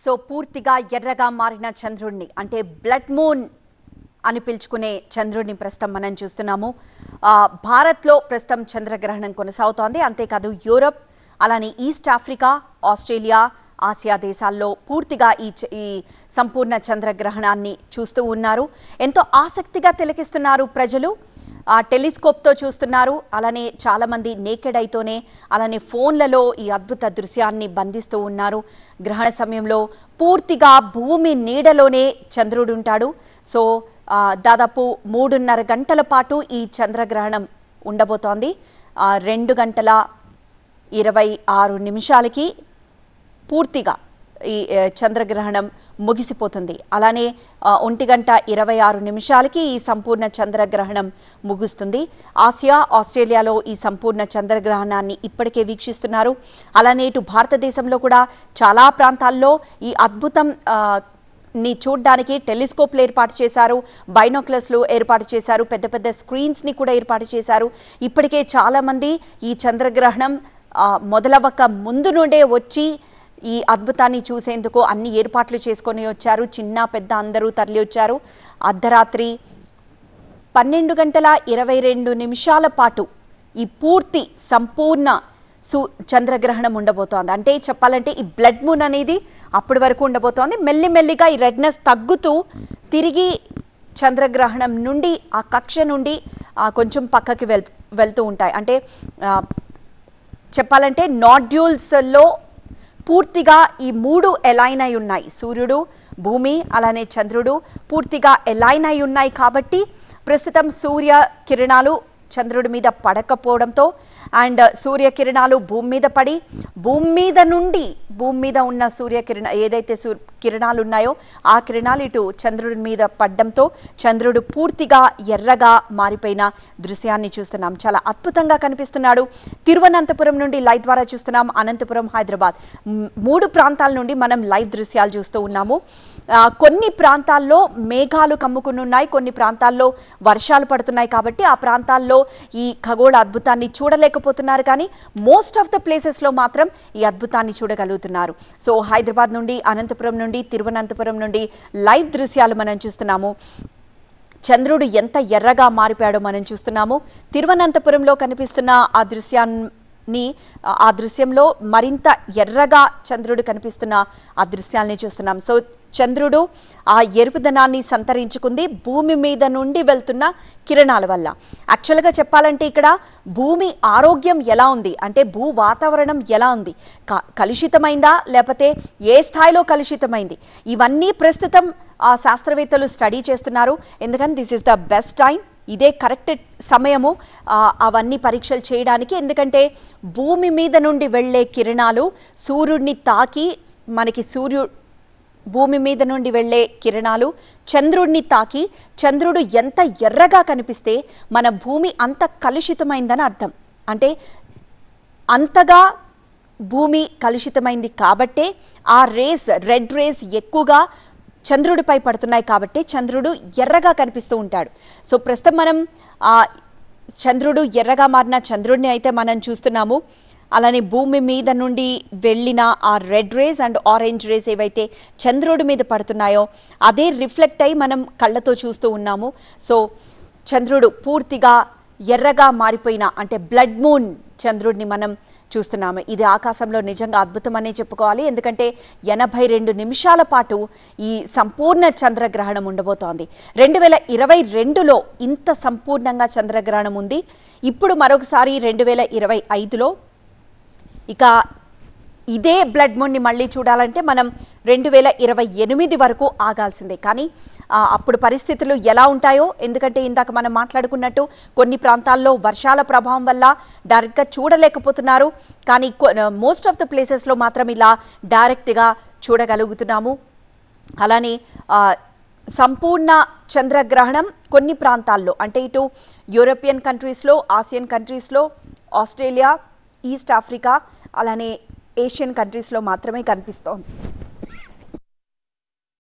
So పూర్తిగా ఎర్రగా మారిన చంద్రుడిని అంటే బ్లడ్ మూన్ అని పిలుచుకునే చంద్రుడిని ప్రస్తుతం మనం చూస్తున్నాము. భారత్లో ప్రస్తుతం చంద్రగ్రహణం కొనసాగుతోంది. అంతేకాదు యూరప్, అలానే ఈస్ట్ ఆఫ్రికా, ఆస్ట్రేలియా, ఆసియా దేశాల్లో పూర్తిగా ఈ సంపూర్ణ చంద్రగ్రహణాన్ని చూస్తూ ఉన్నారు. ఎంతో ఆసక్తిగా తిలకిస్తున్నారు ప్రజలు. టెలిస్కోప్తో చూస్తున్నారు. అలానే చాలామంది నేకెడ్ ఐతోనే అలానే ఫోన్లలో ఈ అద్భుత దృశ్యాన్ని బంధిస్తూ ఉన్నారు. గ్రహణ సమయంలో పూర్తిగా భూమి నీడలోనే చంద్రుడు ఉంటాడు. సో దాదాపు 3.5 గంటల పాటు ఈ చంద్రగ్రహణం ఉండబోతోంది. 2 గంటల 26 నిమిషాలకి పూర్తిగా ఈ చంద్రగ్రహణం ముగిసిపోతుంది. అలానే 1 గంట 26 నిమిషాలకి ఈ సంపూర్ణ చంద్రగ్రహణం ముగుస్తుంది. ఆసియా, ఆస్ట్రేలియాలో ఈ సంపూర్ణ చంద్రగ్రహణాన్ని ఇప్పటికే వీక్షిస్తున్నారు. అలానే ఇటు భారతదేశంలో కూడా చాలా ప్రాంతాల్లో ఈ అద్భుతం ని చూడడానికి టెలిస్కోప్లు ఏర్పాటు చేశారు, బైనోక్యులర్స్లు ఏర్పాటు చేశారు, పెద్ద పెద్ద స్క్రీన్స్ని కూడా ఏర్పాటు చేశారు. ఇప్పటికే చాలామంది ఈ చంద్రగ్రహణం మొదలవ్వక ముందు నుండే వచ్చి ఈ అద్భుతాన్ని చూసేందుకు అన్ని ఏర్పాట్లు చేసుకొని వచ్చారు. చిన్న పెద్ద అందరూ తరలి వచ్చారు. అర్ధరాత్రి 12 గంటల 22 నిమిషాల పాటు ఈ పూర్తి సంపూర్ణ చంద్రగ్రహణం ఉండబోతోంది. అంటే చెప్పాలంటే ఈ బ్లడ్ మూన్ అనేది అప్పటి వరకు ఉండబోతోంది. మెల్లిమెల్లిగా ఈ రెడ్నెస్ తగ్గుతూ తిరిగి చంద్రగ్రహణం నుండి ఆ కక్ష నుండి కొంచెం పక్కకి వెళ్తూ ఉంటాయి. అంటే చెప్పాలంటే నాడ్యూల్స్లో పూర్తిగా ఈ 3 ఎలైన్ అయి ఉన్నాయి. సూర్యుడు, భూమి, అలానే చంద్రుడు పూర్తిగా ఎలైన్ అయి ఉన్నాయి. కాబట్టి ప్రస్తుతం సూర్య కిరణాలు చంద్రుడి మీద పడకపోవడంతో అండ్ సూర్యకిరణాలు భూమి మీద పడి భూమి మీద ఉన్న ఏదైతే కిరణాలు ఉన్నాయో ఆ కిరణాలు ఇటు చంద్రుడి మీద పడ్డంతో చంద్రుడు పూర్తిగా ఎర్రగా మారిపోయిన దృశ్యాన్ని చూస్తున్నాం. చాలా అద్భుతంగా కనిపిస్తున్నాడు. తిరువనంతపురం నుండి లైవ్ ద్వారా చూస్తున్నాం. అనంతపురం, హైదరాబాద్ 3 ప్రాంతాల నుండి మనం లైవ్ దృశ్యాలు చూస్తూ ఉన్నాము. కొన్ని ప్రాంతాల్లో మేఘాలు కమ్ముకుని ఉన్నాయి, కొన్ని ప్రాంతాల్లో వర్షాలు పడుతున్నాయి. కాబట్టి ఆ ప్రాంతాల్లో ఈ ఖగోళ అద్భుతాన్ని చూడలేకపోతున్నారు. కానీ మోస్ట్ ఆఫ్ ద ప్లేసెస్లో మాత్రం ఈ అద్భుతాన్ని చూడగలుగుతున్నారు. సో హైదరాబాద్ నుండి, అనంతపురం నుండి, తిరువనంతపురం నుండి లైవ్ దృశ్యాలు మనం చూస్తున్నాము. చంద్రుడు ఎంత ఎర్రగా మారిపోయాడో మనం చూస్తున్నాము. తిరువనంతపురంలో కనిపిస్తున్న ఆ దృశ్యంలో మరింత ఎర్రగా చంద్రుడు కనిపిస్తున్న ఆ దృశ్యాల్ని చూస్తున్నాం. సో చంద్రుడు ఆ ఎరుపుదనాన్ని సంతరించుకుంది భూమి మీద నుండి వెళ్తున్న కిరణాల వల్ల. యాక్చువల్గా చెప్పాలంటే ఇక్కడ భూమి ఆరోగ్యం ఎలా ఉంది అంటే భూ వాతావరణం ఎలా ఉంది, కలుషితమైందా లేకపోతే ఏ స్థాయిలో కలుషితమైంది, ఇవన్నీ ప్రస్తుతం శాస్త్రవేత్తలు స్టడీ చేస్తున్నారు. ఎందుకంటే this is the best time, ఇదే కరెక్ట్ సమయము అవన్నీ పరీక్షలు చేయడానికి. ఎందుకంటే భూమి మీద నుండి వెళ్ళే కిరణాలు సూర్యుడిని తాకి భూమి మీద నుండి వెళ్ళే కిరణాలు చంద్రుడిని తాకి చంద్రుడు ఎంత ఎర్రగా కనిపిస్తే మన భూమి అంత కలుషితమైందని అర్థం. అంటే అంతగా భూమి కలుషితమైంది కాబట్టే ఆ రెడ్ రేస్ ఎక్కువగా చంద్రుడిపై పడుతున్నాయి. కాబట్టి చంద్రుడు ఎర్రగా కనిపిస్తూ ఉంటాడు. సో ప్రస్తుతం మనం చంద్రుడు ఎర్రగా మారిన చంద్రుడిని అయితే మనం చూస్తున్నాము. అలానే భూమి మీద నుండి వెళ్ళిన ఆ red rays and orange rays ఏవైతే చంద్రుడి మీద పడుతున్నాయో అదే రిఫ్లెక్ట్ అయి మనం కళ్ళతో చూస్తూ ఉన్నాము. సో చంద్రుడు పూర్తిగా ఎర్రగా మారిపోయిన అంటే బ్లడ్ మూన్ చంద్రుడిని మనం చూస్తున్నాము. ఇది ఆకాశంలో నిజంగా అద్భుతం అనే చెప్పుకోవాలి. ఎందుకంటే 82 నిమిషాల పాటు ఈ సంపూర్ణ చంద్రగ్రహణం ఉండబోతోంది. 2022లో ఇంత సంపూర్ణంగా చంద్రగ్రహణం ఉంది. ఇప్పుడు మరొకసారి 2025లో ఇక ఇదే బ్లడ్ మూన్ని మళ్ళీ చూడాలంటే మనం 2028 వరకు ఆగాల్సిందే. కానీ అప్పుడు పరిస్థితులు ఎలా ఉంటాయో, ఎందుకంటే ఇందాక మనం మాట్లాడుకున్నట్టు కొన్ని ప్రాంతాల్లో వర్షాల ప్రభావం వల్ల డైరెక్ట్గా చూడలేకపోతున్నారు. కానీ మోస్ట్ ఆఫ్ ద ప్లేసెస్లో మాత్రం ఇలా డైరెక్ట్గా చూడగలుగుతున్నాము. అలానే సంపూర్ణ చంద్రగ్రహణం కొన్ని ప్రాంతాల్లో అంటే ఇటు యూరోపియన్ కంట్రీస్లో, ఆసియన్ కంట్రీస్లో, ఆస్ట్రేలియా, ఈస్ట్ ఆఫ్రికా, అలానే ఏషియన్ కంట్రీస్లో మాత్రమే కనిపిస్తోంది.